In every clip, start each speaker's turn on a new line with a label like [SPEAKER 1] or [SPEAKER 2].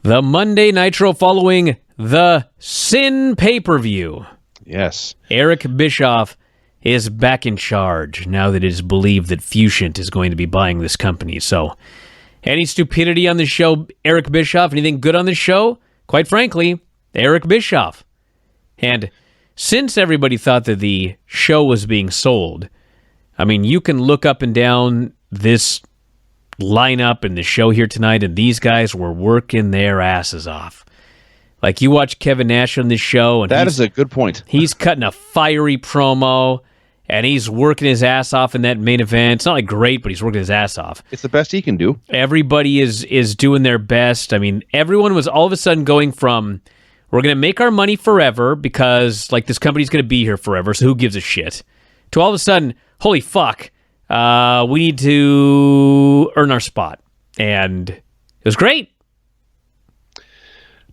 [SPEAKER 1] The Monday Nitro following the Sin pay-per-view.
[SPEAKER 2] Yes.
[SPEAKER 1] Eric Bischoff is back in charge now that it is believed that Fuchsient is going to be buying this company. So, any stupidity on the show, Eric Bischoff? Anything good on the show? Quite frankly, Eric Bischoff. And since everybody thought that the show was being sold, I mean, you can look up and down this lineup and the show here tonight, and these guys were working their asses off. Like, you watch Kevin Nash on this show, and
[SPEAKER 2] that is a good point.
[SPEAKER 1] He's cutting a fiery promo, and he's working his ass off in that main event. It's not like great, but he's working his ass off.
[SPEAKER 2] It's the best he can do.
[SPEAKER 1] Everybody is doing their best. I mean, everyone was all of a sudden going from, we're going to make our money forever because, like, this company's going to be here forever, so who gives a shit? To all of a sudden, holy fuck, we need to earn our spot. And it was great.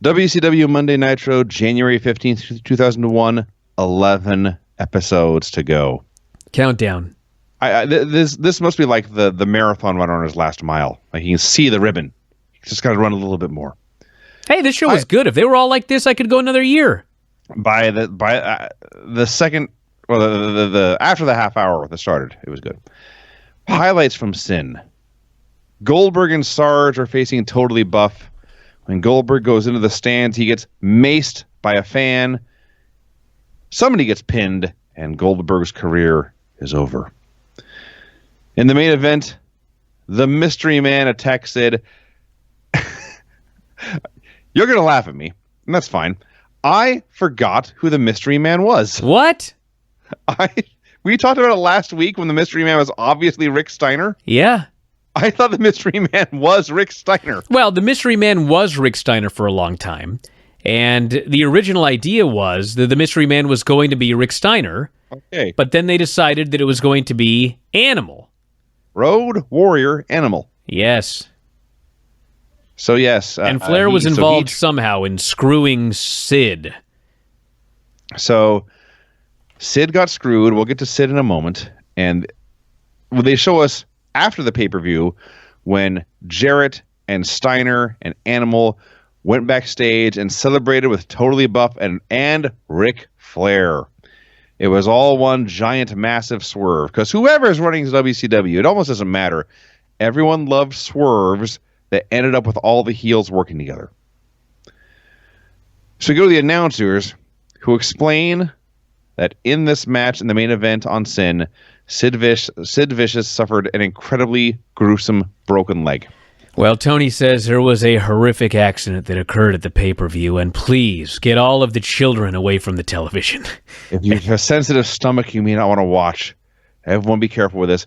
[SPEAKER 2] WCW Monday Nitro, January 15th, 2001, 11 episodes to go.
[SPEAKER 1] Countdown.
[SPEAKER 2] This must be like the marathon runner on his last mile. Like, you can see the ribbon. He's just got to run a little bit more.
[SPEAKER 1] Hey, this show was good. If they were all like this, I could go another year.
[SPEAKER 2] By the second, well, the after the half hour that started, it was good. Highlights from Sin. Goldberg and Sarge are facing Totally Buff. When Goldberg goes into the stands, he gets maced by a fan. Somebody gets pinned, and Goldberg's career is over. In the main event, the Mystery Man attacks Sid. You're going to laugh at me, and that's fine. I forgot who the Mystery Man was.
[SPEAKER 1] What?
[SPEAKER 2] We talked about it last week when the Mystery Man was obviously Rick Steiner.
[SPEAKER 1] Yeah.
[SPEAKER 2] I thought the Mystery Man was Rick Steiner.
[SPEAKER 1] Well, the Mystery Man was Rick Steiner for a long time. And the original idea was that the Mystery Man was going to be Rick Steiner.
[SPEAKER 2] Okay.
[SPEAKER 1] But then they decided that it was going to be Animal.
[SPEAKER 2] Road Warrior Animal.
[SPEAKER 1] Yes.
[SPEAKER 2] So, yes.
[SPEAKER 1] And Flair was involved somehow in screwing Sid.
[SPEAKER 2] So, Sid got screwed. We'll get to Sid in a moment. And they show us after the pay-per-view when Jarrett and Steiner and Animal went backstage and celebrated with Totally Buff and Ric Flair. It was all one giant, massive swerve. Because whoever is running WCW, it almost doesn't matter. Everyone loved swerves that ended up with all the heels working together. So we go to the announcers who explain that in this match, in the main event on Sin, Sid Vicious suffered an incredibly gruesome broken leg.
[SPEAKER 1] Well, Tony says there was a horrific accident that occurred at the pay-per-view, and please get all of the children away from the television.
[SPEAKER 2] If you have a sensitive stomach, you may not want to watch. Everyone be careful with this.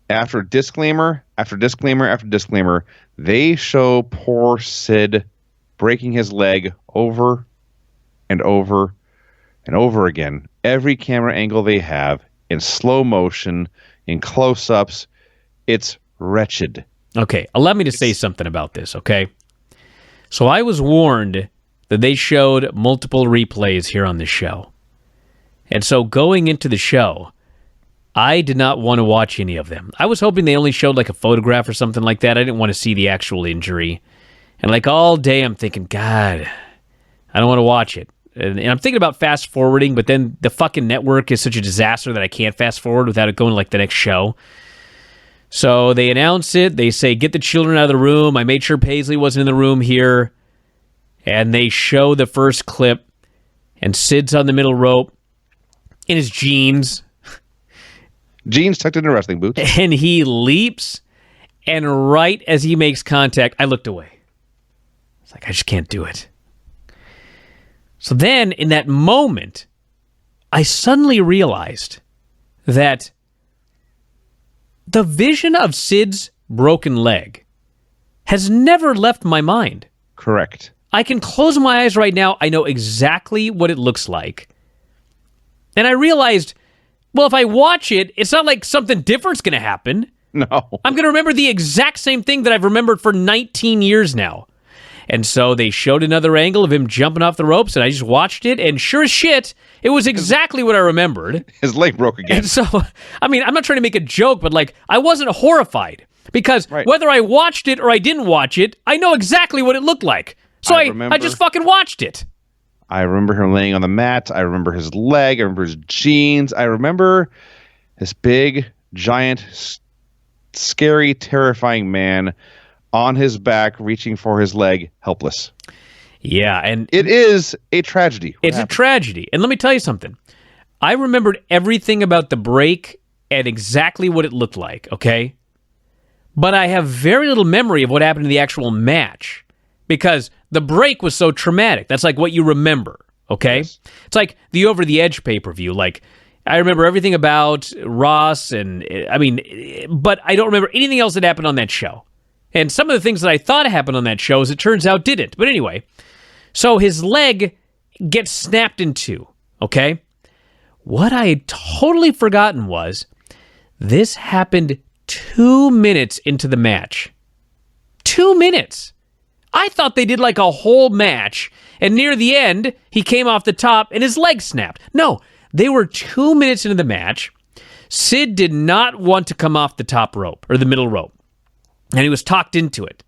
[SPEAKER 2] After disclaimer, after disclaimer, after disclaimer, they show poor Sid breaking his leg over and over and over again. Every camera angle they have, in slow motion, in close-ups, it's wretched.
[SPEAKER 1] Okay, allow me to say something about this, okay? So I was warned that they showed multiple replays here on the show. And so going into the show, I did not want to watch any of them. I was hoping they only showed like a photograph or something like that. I didn't want to see the actual injury. And like all day I'm thinking, God, I don't want to watch it. And I'm thinking about fast forwarding, but then the fucking network is such a disaster that I can't fast forward without it going to like the next show. So they announce it. They say, get the children out of the room. I made sure Paisley wasn't in the room here. And they show the first clip. And Sid's on the middle rope in his jeans.
[SPEAKER 2] Jeans tucked into wrestling boots.
[SPEAKER 1] And he leaps. And right as he makes contact, I looked away. It's like, I just can't do it. So then, in that moment, I suddenly realized that the vision of Sid's broken leg has never left my mind.
[SPEAKER 2] Correct.
[SPEAKER 1] I can close my eyes right now. I know exactly what it looks like. And I realized, well, if I watch it, it's not like something different's going to happen.
[SPEAKER 2] No.
[SPEAKER 1] I'm going to remember the exact same thing that I've remembered for 19 years now. And so they showed another angle of him jumping off the ropes, and I just watched it, and sure as shit, it was exactly what I remembered.
[SPEAKER 2] His leg broke again.
[SPEAKER 1] And so, I mean, I'm not trying to make a joke, but like, I wasn't horrified. Because whether I watched it or I didn't watch it, I know exactly what it looked like. So I just fucking watched it.
[SPEAKER 2] I remember him laying on the mat. I remember his leg. I remember his jeans. I remember this big, giant, scary, terrifying man on his back, reaching for his leg, helpless.
[SPEAKER 1] Yeah, and
[SPEAKER 2] it is a tragedy.
[SPEAKER 1] It's a tragedy. And let me tell you something. I remembered everything about the break and exactly what it looked like, okay? But I have very little memory of what happened in the actual match because the break was so traumatic. That's like what you remember, okay? Yes. It's like the Over the Edge pay-per-view. Like, I remember everything about Ross but I don't remember anything else that happened on that show. And some of the things that I thought happened on that show, as it turns out, didn't. But anyway, so his leg gets snapped in two, okay? What I had totally forgotten was this happened 2 minutes into the match. 2 minutes. I thought they did like a whole match, and near the end, he came off the top and his leg snapped. No, they were 2 minutes into the match. Sid did not want to come off the top rope, or the middle rope, and he was talked into it,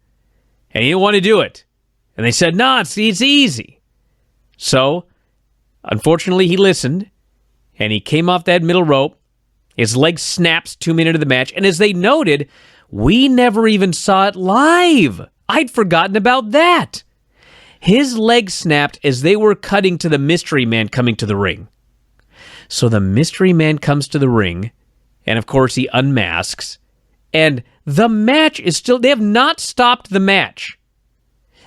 [SPEAKER 1] and he didn't want to do it. And they said, no, it's easy. So, unfortunately, he listened, and he came off that middle rope. His leg snaps 2 minutes into the match. And as they noted, we never even saw it live. I'd forgotten about that. His leg snapped as they were cutting to the mystery man coming to the ring. So the mystery man comes to the ring, and of course he unmasks, and the match is still... They have not stopped the match.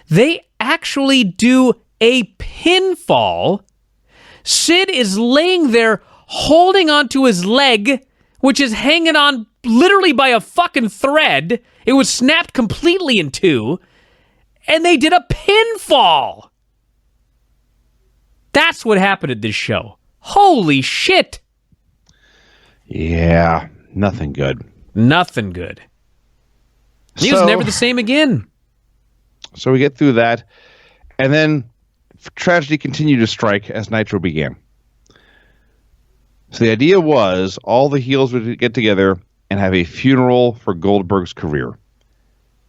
[SPEAKER 1] They actually do a pinfall. Sid is laying there holding onto his leg, which is hanging on literally by a fucking thread. It was snapped completely in two, and they did a pinfall. That's what happened at this show. Holy shit.
[SPEAKER 2] Yeah, nothing good.
[SPEAKER 1] Nothing good. He was never the same again.
[SPEAKER 2] So we get through that, and then tragedy continued to strike as Nitro began. So the idea was all the heels would get together and have a funeral for Goldberg's career.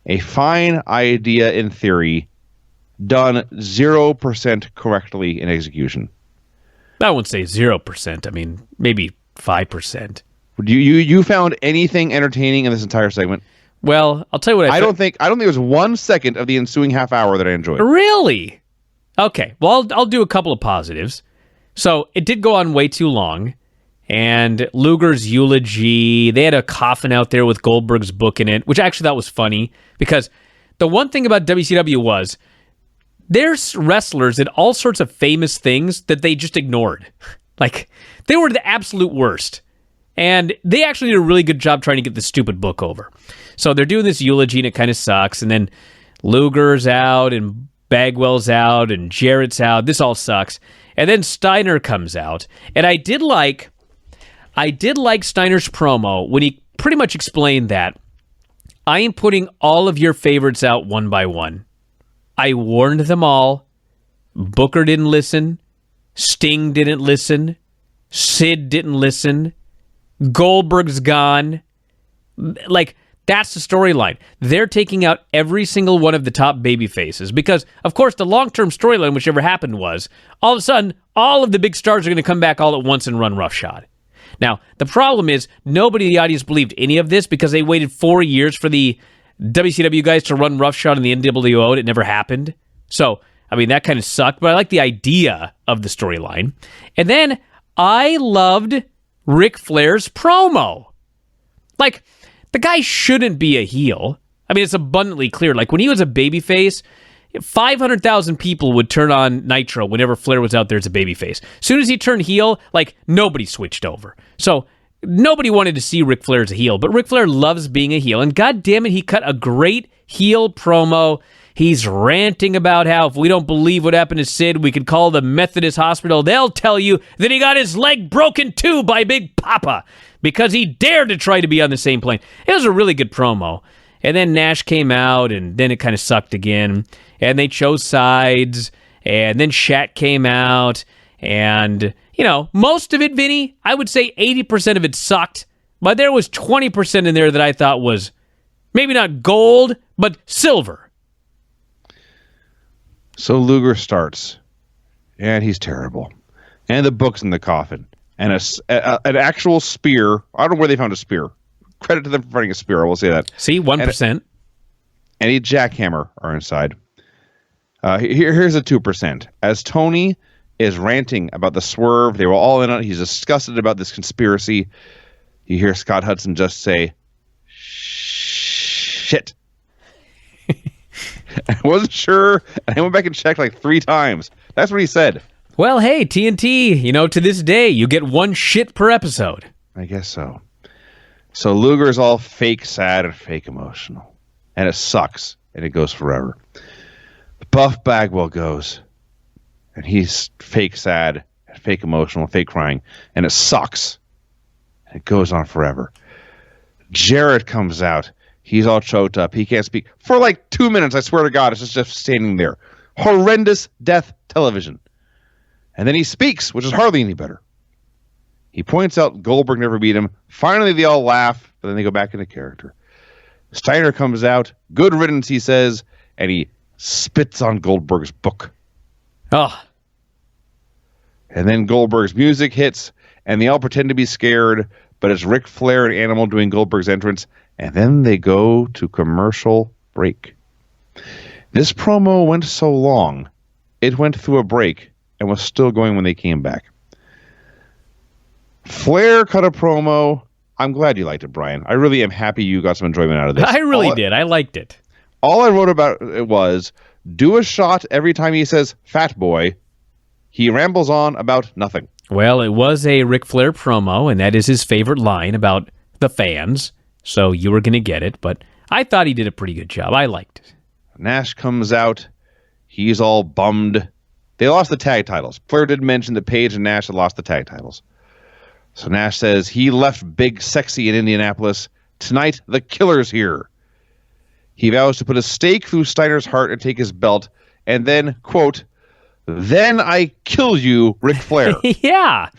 [SPEAKER 2] A fine idea in theory, done 0% correctly in execution.
[SPEAKER 1] I wouldn't say 0%. I mean, maybe 5%.
[SPEAKER 2] You found anything entertaining in this entire segment?
[SPEAKER 1] Well, I'll tell you what
[SPEAKER 2] I don't think there was 1 second of the ensuing half hour that I enjoyed.
[SPEAKER 1] Really? Okay. Well, I'll do a couple of positives. So it did go on way too long. And Luger's eulogy, they had a coffin out there with Goldberg's book in it, which actually that was funny because the one thing about WCW was there's wrestlers did all sorts of famous things that they just ignored. Like, they were the absolute worst. And they actually did a really good job trying to get this stupid book over. So they're doing this eulogy and it kind of sucks. And then Luger's out and Bagwell's out and Jarrett's out. This all sucks. And then Steiner comes out. And I did like Steiner's promo when he pretty much explained that I am putting all of your favorites out one by one. I warned them all. Booker didn't listen. Sting didn't listen. Sid didn't listen. Goldberg's gone. Like, that's the storyline. They're taking out every single one of the top baby faces because, of course, the long-term storyline, whichever happened was, all of a sudden, all of the big stars are going to come back all at once and run roughshod. Now, the problem is nobody in the audience believed any of this because they waited 4 years for the WCW guys to run roughshod in the NWO, and it never happened. So, I mean, that kind of sucked, but I like the idea of the storyline. And then I loved Ric Flair's promo. Like, the guy shouldn't be a heel. I mean, it's abundantly clear. Like, when he was a babyface, 500,000 people would turn on Nitro whenever Flair was out there as a babyface. As soon as he turned heel, like, nobody switched over. So, nobody wanted to see Ric Flair as a heel, but Ric Flair loves being a heel, and God damn it, he cut a great heel promo. He's ranting about how if we don't believe what happened to Sid, we could call the Methodist Hospital. They'll tell you that he got his leg broken too by Big Papa because he dared to try to be on the same plane. It was a really good promo. And then Nash came out, and then it kind of sucked again. And they chose sides, and then Shat came out, and, you know, most of it, Vinny, I would say 80% of it sucked, but there was 20% in there that I thought was maybe not gold, but silver.
[SPEAKER 2] So Luger starts, and he's terrible. And the book's in the coffin. And an actual spear. I don't know where they found a spear. Credit to them for finding a spear. I will say that.
[SPEAKER 1] See, 1%.
[SPEAKER 2] And a jackhammer are inside. Here's a 2%. As Tony is ranting about the swerve, they were all in on it. He's disgusted about this conspiracy. You hear Scott Hudson just say, shit. I wasn't sure. And I went back and checked like 3 times. That's what he said.
[SPEAKER 1] Well, hey, TNT, to this day, you get 1 shit per episode.
[SPEAKER 2] I guess so. So Luger's all fake sad and fake emotional. And it sucks. And it goes forever. Buff Bagwell goes. And he's fake sad, fake emotional, fake crying. And it sucks. And it goes on forever. Jarrett comes out. He's all choked up. He can't speak. For like 2 minutes, I swear to God, it's just standing there. Horrendous death television. And then he speaks, which is hardly any better. He points out Goldberg never beat him. Finally, they all laugh, but then they go back into character. Steiner comes out. Good riddance, he says, and he spits on Goldberg's book.
[SPEAKER 1] Oh.
[SPEAKER 2] And then Goldberg's music hits, and they all pretend to be scared, but it's Ric Flair and Animal doing Goldberg's entrance, and then they go to commercial break. This promo went so long, it went through a break and was still going when they came back. Flair cut a promo. I'm glad you liked it, Brian. I really am happy you got some enjoyment out of this.
[SPEAKER 1] I really did. I liked it.
[SPEAKER 2] All I wrote about it was, do a shot every time he says fat boy. He rambles on about nothing.
[SPEAKER 1] Well, it was a Ric Flair promo, and that is his favorite line about the fans. So you were going to get it, but I thought he did a pretty good job. I liked it.
[SPEAKER 2] Nash comes out. He's all bummed. They lost the tag titles. Flair did mention that Paige and Nash had lost the tag titles. So Nash says he left Big Sexy in Indianapolis. Tonight, the killer's here. He vows to put a stake through Steiner's heart and take his belt. And then, quote, then I kill you, Ric Flair.
[SPEAKER 1] Yeah.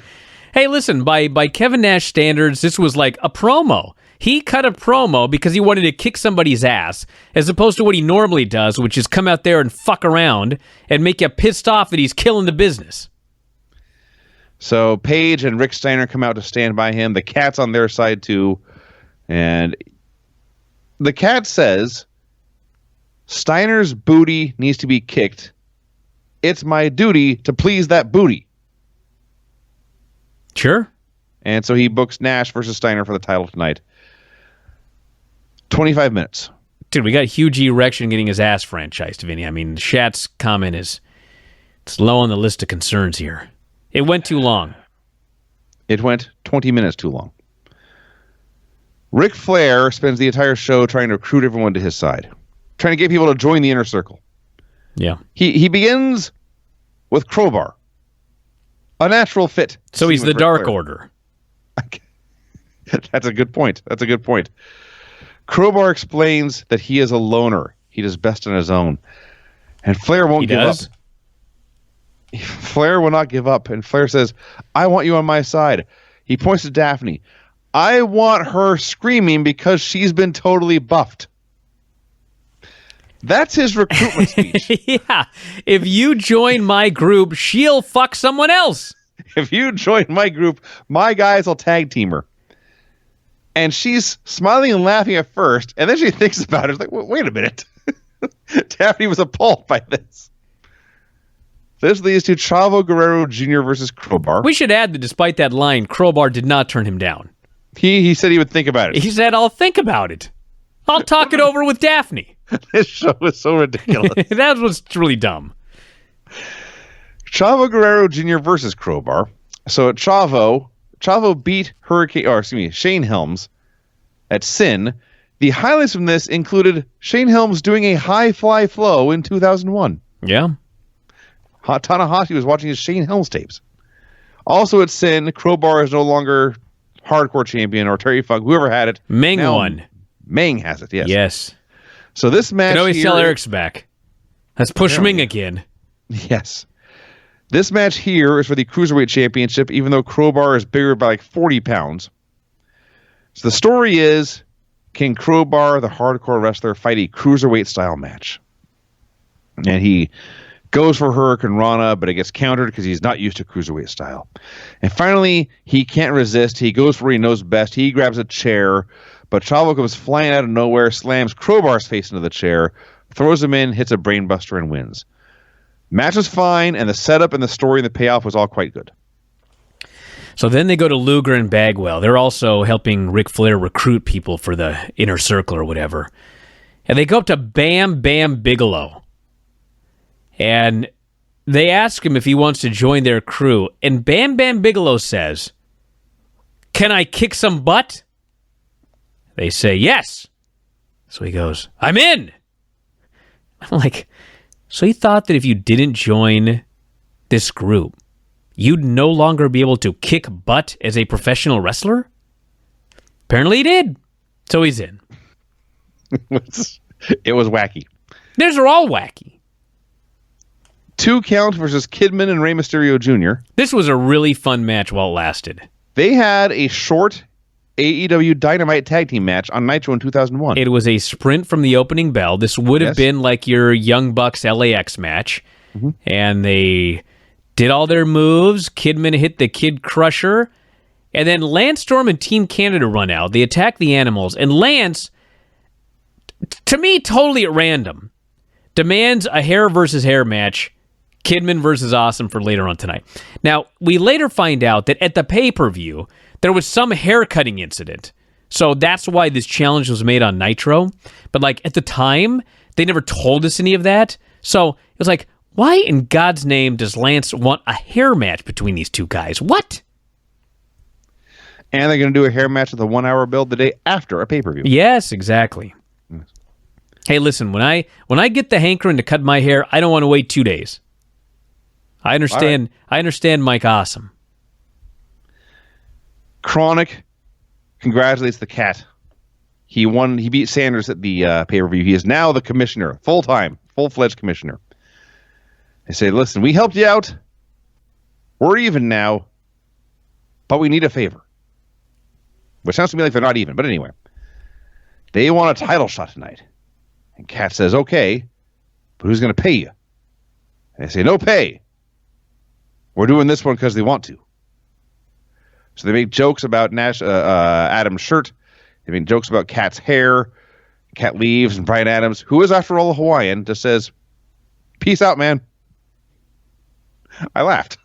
[SPEAKER 1] Hey, listen, by Kevin Nash standards, this was like a promo. He cut a promo because he wanted to kick somebody's ass, as opposed to what he normally does, which is come out there and fuck around and make you pissed off that he's killing the business.
[SPEAKER 2] So Paige and Rick Steiner come out to stand by him. The Cat's on their side, too. And the Cat says, Steiner's booty needs to be kicked. It's my duty to please that booty.
[SPEAKER 1] Sure.
[SPEAKER 2] And so he books Nash versus Steiner for the title tonight. 25 minutes.
[SPEAKER 1] Dude, we got huge erection getting his ass franchised, Vinny. I mean, Shat's comment it's low on the list of concerns here. It went too long.
[SPEAKER 2] It went 20 minutes too long. Ric Flair spends the entire show trying to recruit everyone to his side, trying to get people to join the inner circle.
[SPEAKER 1] Yeah.
[SPEAKER 2] He begins with Crowbar, a natural fit.
[SPEAKER 1] So he's the Dark Order.
[SPEAKER 2] That's a good point. Crowbar explains that he is a loner. He does best on his own. And Flair won't give up. Flair will not give up. And Flair says, I want you on my side. He points to Daphne. I want her screaming because she's been totally buffed. That's his recruitment speech.
[SPEAKER 1] Yeah. If you join my group, she'll fuck someone else.
[SPEAKER 2] If you join my group, my guys will tag team her. And she's smiling and laughing at first, and then she thinks about it. It's like, wait a minute. Daphne was appalled by this. This leads to Chavo Guerrero Jr. versus Crowbar.
[SPEAKER 1] We should add that despite that line, Crowbar did not turn him down.
[SPEAKER 2] He said he would think about it.
[SPEAKER 1] He said, I'll think about it. I'll talk it over with Daphne.
[SPEAKER 2] This show is so ridiculous.
[SPEAKER 1] That was really dumb.
[SPEAKER 2] Chavo Guerrero Jr. versus Crowbar. So Chavo beat Shane Helms at Sin. The highlights from this included Shane Helms doing a high fly flow in 2001.
[SPEAKER 1] Yeah.
[SPEAKER 2] Tanahashi was watching his Shane Helms tapes. Also at Sin, Crowbar is no longer hardcore champion, or Terry Funk, whoever had it.
[SPEAKER 1] Meng won.
[SPEAKER 2] Meng has it, yes.
[SPEAKER 1] Yes.
[SPEAKER 2] So this match
[SPEAKER 1] can always sell Eric's back. Let's push Ming again.
[SPEAKER 2] Yes. This match here is for the Cruiserweight Championship, even though Crowbar is bigger by like 40 pounds. So the story is, can Crowbar, the hardcore wrestler, fight a Cruiserweight style match? And he Goes for Hurricane Rana, but it gets countered because he's not used to cruiserweight style. And finally, he can't resist. He goes for where he knows best. He grabs a chair, but Chavo comes flying out of nowhere, slams Crowbar's face into the chair, throws him in, hits a brainbuster, and wins. Match was fine, and the setup and the story and the payoff was all quite good.
[SPEAKER 1] So then they go to Luger and Bagwell. They're also helping Ric Flair recruit people for the Inner Circle or whatever. And they go up to Bam Bam Bigelow. And they ask him if he wants to join their crew. And Bam Bam Bigelow says, "Can I kick some butt?" They say, "Yes." So he goes, "I'm in." I'm like, so he thought that if you didn't join this group, you'd no longer be able to kick butt as a professional wrestler? Apparently he did. So he's in.
[SPEAKER 2] It was wacky.
[SPEAKER 1] These are all wacky.
[SPEAKER 2] 2 Count versus Kidman and Rey Mysterio Jr.
[SPEAKER 1] This was a really fun match while it lasted.
[SPEAKER 2] They had a short AEW Dynamite tag team match on Nitro in 2001.
[SPEAKER 1] It was a sprint from the opening bell. This would have been like your Young Bucks LAX match. Mm-hmm. And they did all their moves. Kidman hit the Kid Crusher. And then Lance Storm and Team Canada run out. They attack the Animals. And Lance, to me, totally at random, demands a hair versus hair match. Kidman versus Awesome for later on tonight. Now, we later find out that at the pay-per-view, there was some haircutting incident. So that's why this challenge was made on Nitro. But like at the time, they never told us any of that. So it was like, why in God's name does Lance want a hair match between these two guys? What?
[SPEAKER 2] And they're going to do a hair match with a 1-hour build the day after a pay-per-view.
[SPEAKER 1] Yes, exactly. Yes. Hey, listen, when I get the hankering to cut my hair, I don't want to wait 2 days. I understand. Right. I understand Mike Awesome.
[SPEAKER 2] Chronic congratulates the Cat. He beat Sanders at the pay-per-view. He is now the commissioner, full-time, full-fledged commissioner. They say, listen, we helped you out. We're even now, but we need a favor. Which sounds to me like they're not even, but anyway. They want a title shot tonight. And Cat says, okay, but who's going to pay you? And they say, no pay. We're doing this one because they want to. So they make jokes about Adam's shirt. They make jokes about Cat's hair. Cat leaves, and Bryan Adams, who is after all a Hawaiian, just says, peace out, man. I laughed.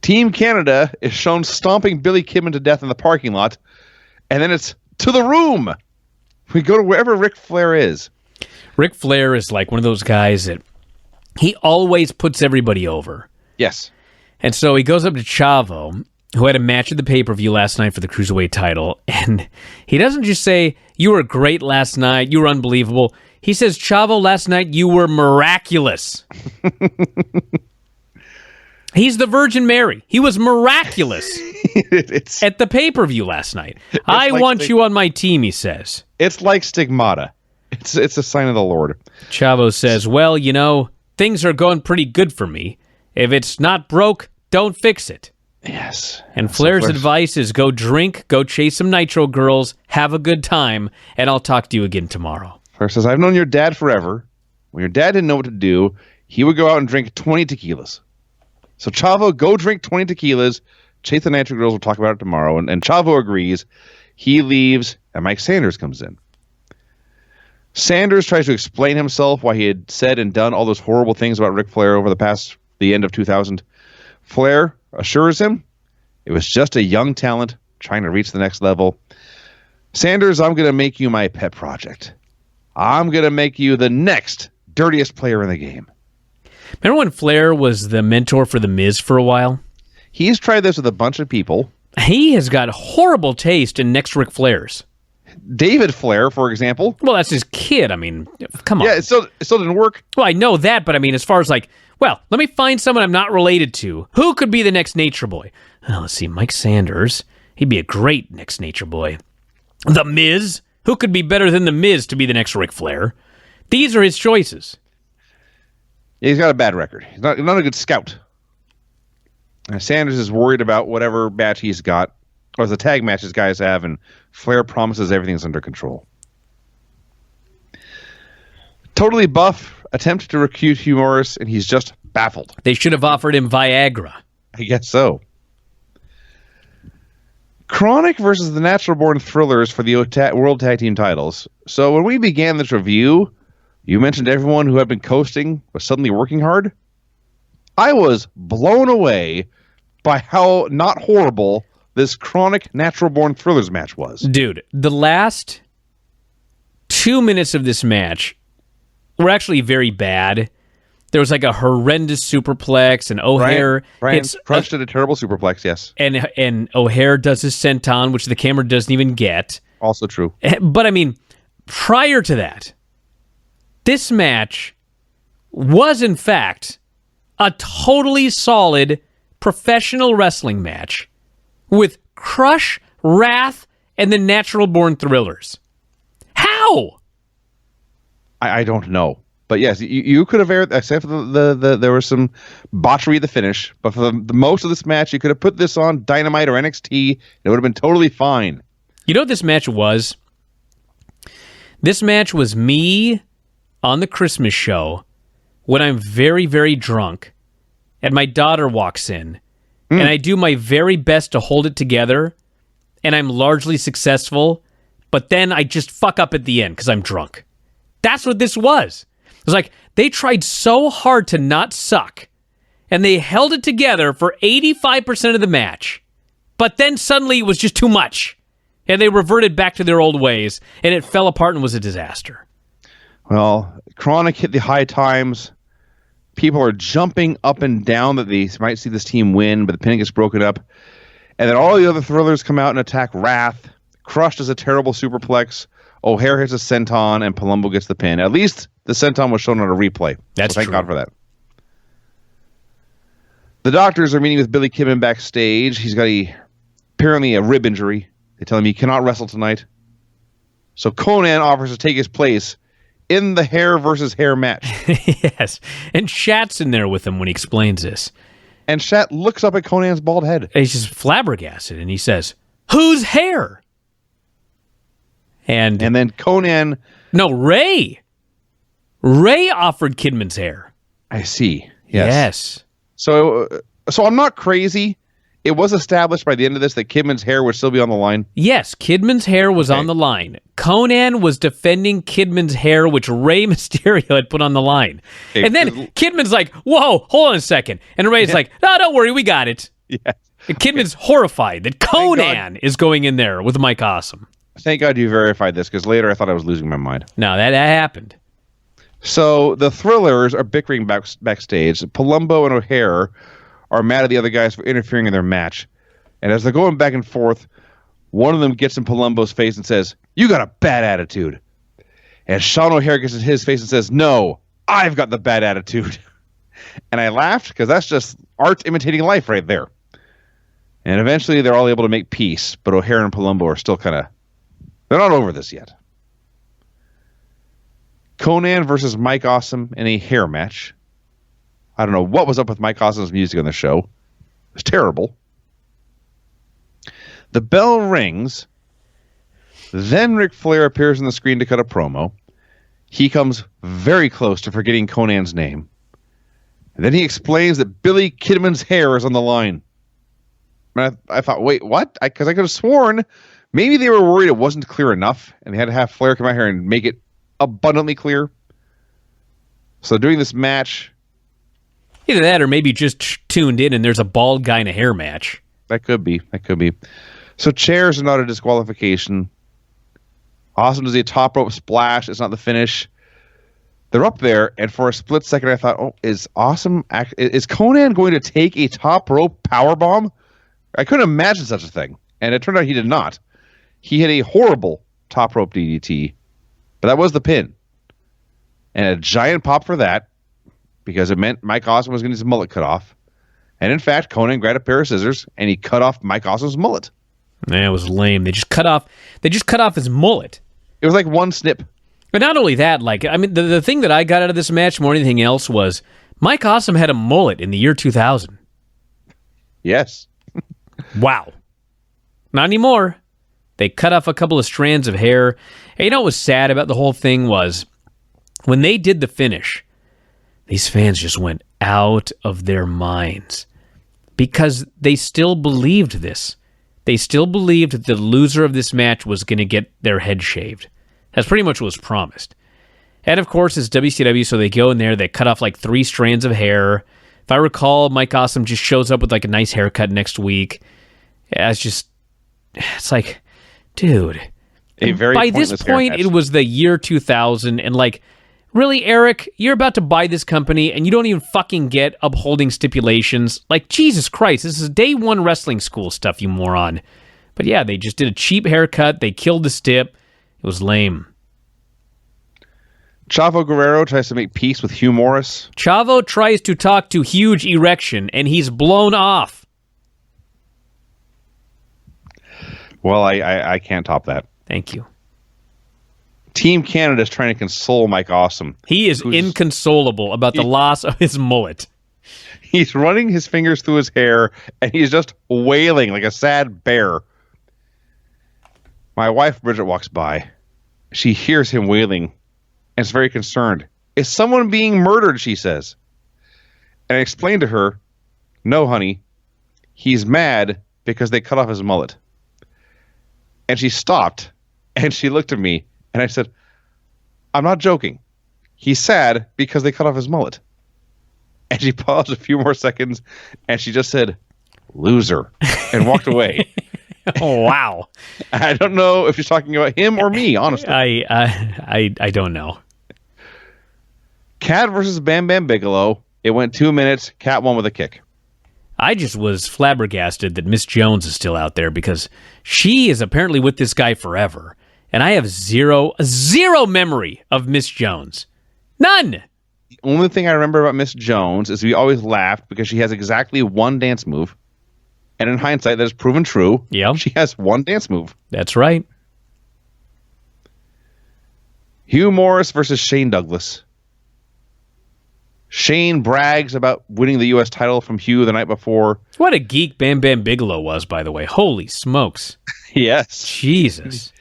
[SPEAKER 2] Team Canada is shown stomping Billy Kidman to death in the parking lot, and then it's to the room. We go to wherever Ric Flair is.
[SPEAKER 1] Ric Flair is like one of those guys that he always puts everybody over.
[SPEAKER 2] Yes.
[SPEAKER 1] And so he goes up to Chavo, who had a match at the pay-per-view last night for the Cruiserweight title, and he doesn't just say, you were great last night, you were unbelievable. He says, Chavo, last night you were miraculous. He's the Virgin Mary. He was miraculous at the pay-per-view last night. I want you on my team, he says.
[SPEAKER 2] It's like stigmata. It's a sign of the Lord.
[SPEAKER 1] Chavo says, well, you know, things are going pretty good for me. If it's not broke, don't fix it.
[SPEAKER 2] Yes.
[SPEAKER 1] And Flair's advice is go drink, go chase some Nitro girls, have a good time, and I'll talk to you again tomorrow.
[SPEAKER 2] Flair says, I've known your dad forever. When your dad didn't know what to do, he would go out and drink 20 tequilas. So Chavo, go drink 20 tequilas, chase the Nitro girls, we'll talk about it tomorrow. And Chavo agrees. He leaves, and Mike Sanders comes in. Sanders tries to explain himself why he had said and done all those horrible things about Ric Flair over the end of 2000. Flair assures him it was just a young talent trying to reach the next level. Sanders, I'm going to make you my pet project. I'm going to make you the next dirtiest player in the game.
[SPEAKER 1] Remember when Flair was the mentor for The Miz for a while?
[SPEAKER 2] He's tried this with a bunch of people.
[SPEAKER 1] He has got horrible taste in next Ric Flairs.
[SPEAKER 2] David Flair, for example.
[SPEAKER 1] Well, that's his kid. I mean, come on.
[SPEAKER 2] Yeah, it still didn't work.
[SPEAKER 1] Well, I know that, but I mean, as far as like, well, let me find someone I'm not related to. Who could be the next Nature Boy? Well, let's see, Mike Sanders. He'd be a great next Nature Boy. The Miz. Who could be better than The Miz to be the next Ric Flair? These are his choices.
[SPEAKER 2] Yeah, he's got a bad record. He's not a good scout. Sanders is worried about whatever match he's got, or the tag matches guys have, and Flair promises everything's under control. Totally Buff attempt to recruit Hugh Morris, and he's just baffled.
[SPEAKER 1] They should have offered him Viagra.
[SPEAKER 2] I guess so. Chronic versus the Natural Born Thrillers for the World Tag Team titles. So when we began this review, you mentioned everyone who had been coasting was suddenly working hard. I was blown away by how not horrible this Chronic Natural Born Thrillers match was.
[SPEAKER 1] Dude, the last 2 minutes of this match were actually very bad. There was like a horrendous superplex, and O'Haire
[SPEAKER 2] hits crushed at a terrible superplex, yes.
[SPEAKER 1] And O'Haire does his senton, which the camera doesn't even get.
[SPEAKER 2] Also true.
[SPEAKER 1] But I mean, prior to that, this match was in fact a totally solid professional wrestling match with Crush, Wrath, and the Natural Born Thrillers. How?
[SPEAKER 2] I don't know. But yes, you could have aired, except for there was some botchery at the finish. But for the most of this match, you could have put this on Dynamite or NXT. It would have been totally fine.
[SPEAKER 1] You know what this match was? This match was me on the Christmas show when I'm very, very drunk, and my daughter walks in, and I do my very best to hold it together, and I'm largely successful, but then I just fuck up at the end because I'm drunk. That's what this was. It was like they tried so hard to not suck, and they held it together for 85% of the match, but then suddenly it was just too much, and they reverted back to their old ways, and it fell apart and was a disaster.
[SPEAKER 2] Well, Chronic hit the high times. People are jumping up and down that they might see this team win, but the pin gets broken up. And then all the other Thrillers come out and attack Wrath. Crushed as a terrible superplex. O'Haire hits a senton, and Palumbo gets the pin. At least the senton was shown on a replay.
[SPEAKER 1] That's
[SPEAKER 2] so thank
[SPEAKER 1] true.
[SPEAKER 2] God for that. The doctors are meeting with Billy Kidman backstage. He's got apparently a rib injury. They tell him he cannot wrestle tonight. So Conan offers to take his place in the hair versus hair match.
[SPEAKER 1] Yes. And Shat's in there with him when he explains this.
[SPEAKER 2] And Shat looks up at Conan's bald head.
[SPEAKER 1] And he's just flabbergasted, and he says, "Whose hair?" And
[SPEAKER 2] then Conan...
[SPEAKER 1] No, Ray. Ray offered Kidman's hair.
[SPEAKER 2] I see. Yes. So I'm not crazy. It was established by the end of this that Kidman's hair would still be on the line.
[SPEAKER 1] Yes, Kidman's hair was on the line. Conan was defending Kidman's hair, which Rey Mysterio had put on the line.
[SPEAKER 2] Okay.
[SPEAKER 1] And then Kidman's like, "Whoa, hold on a second." And Ray's like, "No, don't worry, we got it."
[SPEAKER 2] Yes.
[SPEAKER 1] And Kidman's horrified that Conan is going in there with Mike Awesome.
[SPEAKER 2] Thank God you verified this, because later I thought I was losing my mind.
[SPEAKER 1] No, that happened.
[SPEAKER 2] So the Thrillers are bickering backstage. Palumbo and O'Haire are mad at the other guys for interfering in their match. And as they're going back and forth, one of them gets in Palumbo's face and says, "You got a bad attitude." And Sean O'Haire gets in his face and says, "No, I've got the bad attitude." And I laughed because that's just art imitating life right there. And eventually they're all able to make peace, but O'Haire and Palumbo are still they're not over this yet. Conan versus Mike Awesome in a hair match. I don't know what was up with Mike Awesome's music on the show. It was terrible. The bell rings. Then Ric Flair appears on the screen to cut a promo. He comes very close to forgetting Conan's name. And then he explains that Billy Kidman's hair is on the line. And I thought, wait, what? Because I could have sworn maybe they were worried it wasn't clear enough, and they had to have Flair come out here and make it abundantly clear. So during this match...
[SPEAKER 1] Either that or maybe just tuned in and there's a bald guy in a hair match.
[SPEAKER 2] That could be. So chairs are not a disqualification. Awesome does a top rope splash. It's not the finish. They're up there, and for a split second I thought, is Conan going to take a top rope powerbomb? I couldn't imagine such a thing. And it turned out he did not. He hit a horrible top rope DDT, but that was the pin. And a giant pop for that, because it meant Mike Awesome was going to get his mullet cut off. And in fact, Conan grabbed a pair of scissors, and he cut off Mike Awesome's mullet.
[SPEAKER 1] Man, it was lame. They just cut off his mullet.
[SPEAKER 2] It was like one snip.
[SPEAKER 1] But not only that, the thing that I got out of this match more than anything else was Mike Awesome had a mullet in the year 2000.
[SPEAKER 2] Yes.
[SPEAKER 1] Wow. Not anymore. They cut off a couple of strands of hair. And you know what was sad about the whole thing was when they did the finish, These fans just went out of their minds because they still believed this. They still believed that the loser of this match was going to get their head shaved. That's pretty much what was promised. And of course, it's WCW, so they go in there, they cut off like 3 strands of hair. If I recall, Mike Awesome just shows up with like a nice haircut next week. Yeah, it's like, dude. By this point, it was the year 2000, and like, really, Eric, you're about to buy this company, and you don't even fucking get upholding stipulations. Like, Jesus Christ, this is day one wrestling school stuff, you moron. But yeah, they just did a cheap haircut. They killed the stip. It was lame.
[SPEAKER 2] Chavo Guerrero tries to make peace with Hugh Morris.
[SPEAKER 1] Chavo tries to talk to Huge Erection, and he's blown off.
[SPEAKER 2] Well, I can't top that.
[SPEAKER 1] Thank you.
[SPEAKER 2] Team Canada is trying to console Mike Awesome.
[SPEAKER 1] He is inconsolable about the loss of his mullet.
[SPEAKER 2] He's running his fingers through his hair, and he's just wailing like a sad bear. My wife, Bridget, walks by. She hears him wailing, and is very concerned. Is someone being murdered, she says. And I explained to her, no, honey, he's mad because they cut off his mullet. And she stopped, and she looked at me, and I said, I'm not joking. He's sad because they cut off his mullet. And she paused a few more seconds, and she just said, loser, and walked away.
[SPEAKER 1] Oh, wow.
[SPEAKER 2] I don't know if she's talking about him or me, honestly.
[SPEAKER 1] I don't know.
[SPEAKER 2] Cat versus Bam Bam Bigelow. It went 2 minutes. Cat won with a kick.
[SPEAKER 1] I just was flabbergasted that Miss Jones is still out there because she is apparently with this guy forever. And I have zero memory of Miss Jones. None.
[SPEAKER 2] The only thing I remember about Miss Jones is we always laughed because she has exactly one dance move. And in hindsight, that has proven true.
[SPEAKER 1] Yeah.
[SPEAKER 2] She has one dance move.
[SPEAKER 1] That's right.
[SPEAKER 2] Hugh Morris versus Shane Douglas. Shane brags about winning the U.S. title from Hugh the night before.
[SPEAKER 1] What a geek Bam Bam Bigelow was, by the way. Holy smokes.
[SPEAKER 2] Yes.
[SPEAKER 1] Jesus.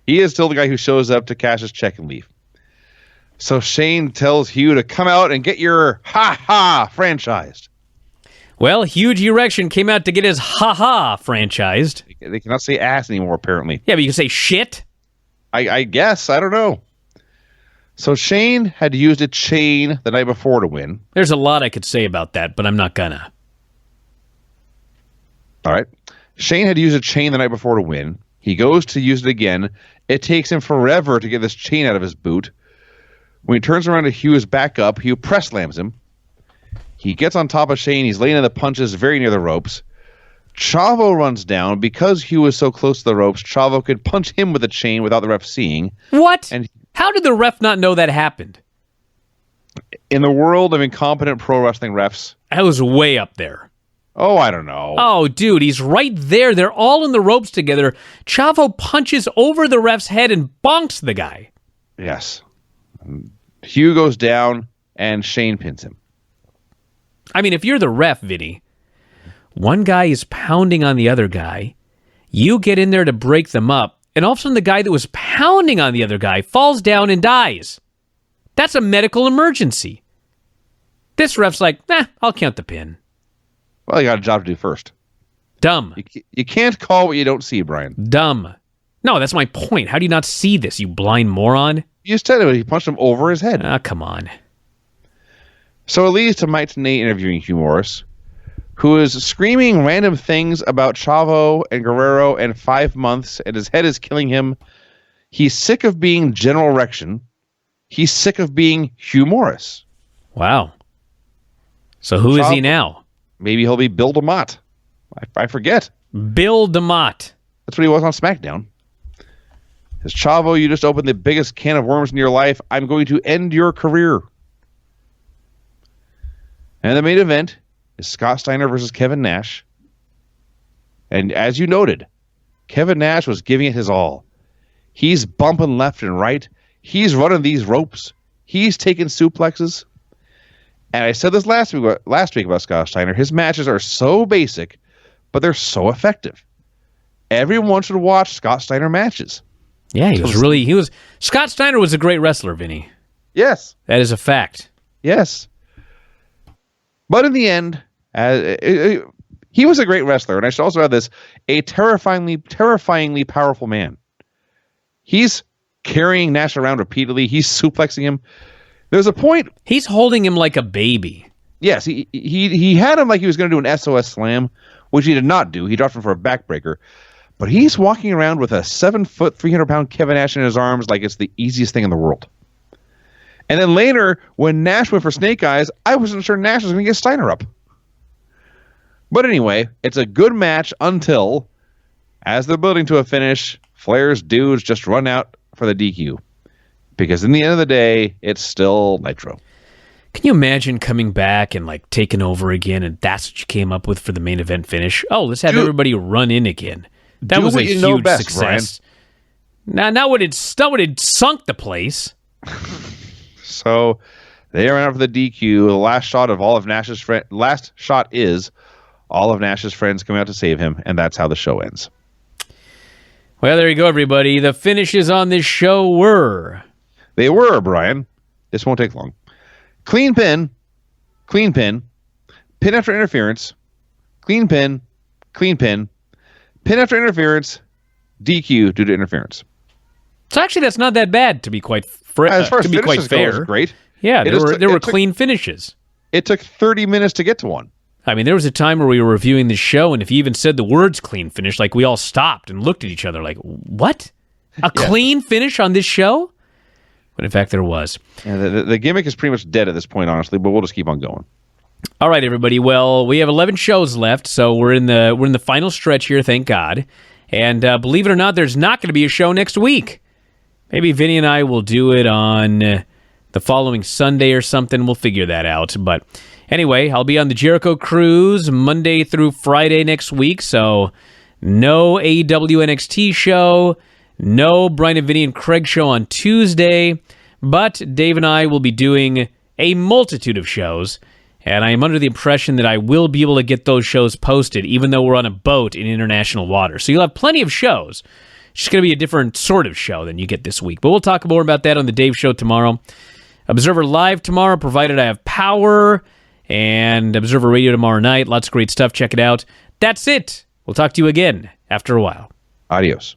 [SPEAKER 2] He is still the guy who shows up to cash his check and leave. So Shane tells Hugh to come out and get your ha-ha franchised.
[SPEAKER 1] Well, Huge Erection came out to get his ha-ha franchised.
[SPEAKER 2] They cannot say ass anymore, apparently.
[SPEAKER 1] Yeah, but you can say shit.
[SPEAKER 2] I guess. I don't know. So Shane had used a chain the night before to win.
[SPEAKER 1] There's a lot I could say about that, but I'm not gonna.
[SPEAKER 2] All right. Shane had used a chain the night before to win. He goes to use it again. It takes him forever to get this chain out of his boot. When he turns around to Hugh's back up, Hugh press slams him. He gets on top of Shane. He's laying in the punches very near the ropes. Chavo runs down. Because Hugh was so close to the ropes, Chavo could punch him with a chain without the ref seeing.
[SPEAKER 1] What?
[SPEAKER 2] And
[SPEAKER 1] how did the ref not know that happened?
[SPEAKER 2] in the world of incompetent pro wrestling refs,
[SPEAKER 1] I was way up there.
[SPEAKER 2] Oh, I don't know.
[SPEAKER 1] Oh, dude, he's right there. They're all in the ropes together. Chavo punches over the ref's head and bonks the guy.
[SPEAKER 2] Yes. Hugh goes down, and Shane pins him.
[SPEAKER 1] I mean, if you're the ref, Vinny, one guy is pounding on the other guy. You get in there to break them up, and all of a sudden the guy that was pounding on the other guy falls down and dies. That's a medical emergency. This ref's like, I'll count the pin.
[SPEAKER 2] Well, you got a job to do first.
[SPEAKER 1] Dumb.
[SPEAKER 2] You can't call what you don't see, Brian.
[SPEAKER 1] Dumb. No, that's my point. How do you not see this, you blind moron?
[SPEAKER 2] You just said it. He punched him over his head.
[SPEAKER 1] Come on.
[SPEAKER 2] So it leads to Mike Tenay interviewing Hugh Morris, who is screaming random things about Chavo and Guerrero and 5 months, and his head is killing him. He's sick of being General Erection. He's sick of being Hugh Morris.
[SPEAKER 1] Wow. So who is he now?
[SPEAKER 2] Maybe he'll be Bill DeMott. I forget.
[SPEAKER 1] Bill DeMott.
[SPEAKER 2] That's what he was on SmackDown. Says, Chavo, you just opened the biggest can of worms in your life. I'm going to end your career. And the main event is Scott Steiner versus Kevin Nash. And as you noted, Kevin Nash was giving it his all. He's bumping left and right. He's running these ropes. He's taking suplexes. And I said this last week about Scott Steiner. His matches are so basic, but they're so effective. Everyone should watch Scott Steiner matches.
[SPEAKER 1] Yeah, Scott Steiner was a great wrestler, Vinny.
[SPEAKER 2] Yes.
[SPEAKER 1] That is a fact.
[SPEAKER 2] Yes. But in the end, he was a great wrestler, and I should also add this: a terrifyingly powerful man. He's carrying Nash around repeatedly. He's suplexing him. There's a point.
[SPEAKER 1] He's holding him like a baby.
[SPEAKER 2] Yes, he had him like he was going to do an SOS slam, which he did not do. He dropped him for a backbreaker. But he's walking around with a 7-foot, 300-pound Kevin Nash in his arms like it's the easiest thing in the world. And then later, when Nash went for Snake Eyes, I wasn't sure Nash was going to get Steiner up. But anyway, it's a good match until, as they're building to a finish, Flair's dudes just run out for the DQ. Because in the end of the day, it's still Nitro.
[SPEAKER 1] Can you imagine coming back and like taking over again, and that's what you came up with for the main event finish? Oh, let's have everybody run in again. That was a huge success. Brian. Not when it sunk the place.
[SPEAKER 2] So they ran out for the DQ. The last shot of all of Nash's is all of Nash's friends coming out to save him, and that's how the show ends.
[SPEAKER 1] Well, there you go, everybody. The finishes on this show were.
[SPEAKER 2] They were, Brian. This won't take long. Clean pin, pin after interference, clean pin, pin after interference, DQ due to interference.
[SPEAKER 1] So actually, that's not that bad, to be quite
[SPEAKER 2] as far as
[SPEAKER 1] fair.
[SPEAKER 2] Goes, great.
[SPEAKER 1] Yeah, there were clean finishes.
[SPEAKER 2] It took 30 minutes to get to one.
[SPEAKER 1] I mean, there was a time where we were reviewing the show, and if you even said the words "clean finish," like we all stopped and looked at each other like, "What? Clean finish on this show?" But in fact, there was.
[SPEAKER 2] Yeah, the gimmick is pretty much dead at this point, honestly. But we'll just keep on going.
[SPEAKER 1] All right, everybody. Well, we have 11 shows left, so we're in the final stretch here. Thank God. And believe it or not, there's not going to be a show next week. Maybe Vinny and I will do it on the following Sunday or something. We'll figure that out. But anyway, I'll be on the Jericho Cruise Monday through Friday next week. So no AEW NXT show. No Brian and Vinny and Craig show on Tuesday, but Dave and I will be doing a multitude of shows, and I am under the impression that I will be able to get those shows posted, even though we're on a boat in international waters. So you'll have plenty of shows. It's just going to be a different sort of show than you get this week, but we'll talk more about that on the Dave Show tomorrow. Observer Live tomorrow, provided I have power, and Observer Radio tomorrow night. Lots of great stuff. Check it out. That's it. We'll talk to you again after a while.
[SPEAKER 2] Adios.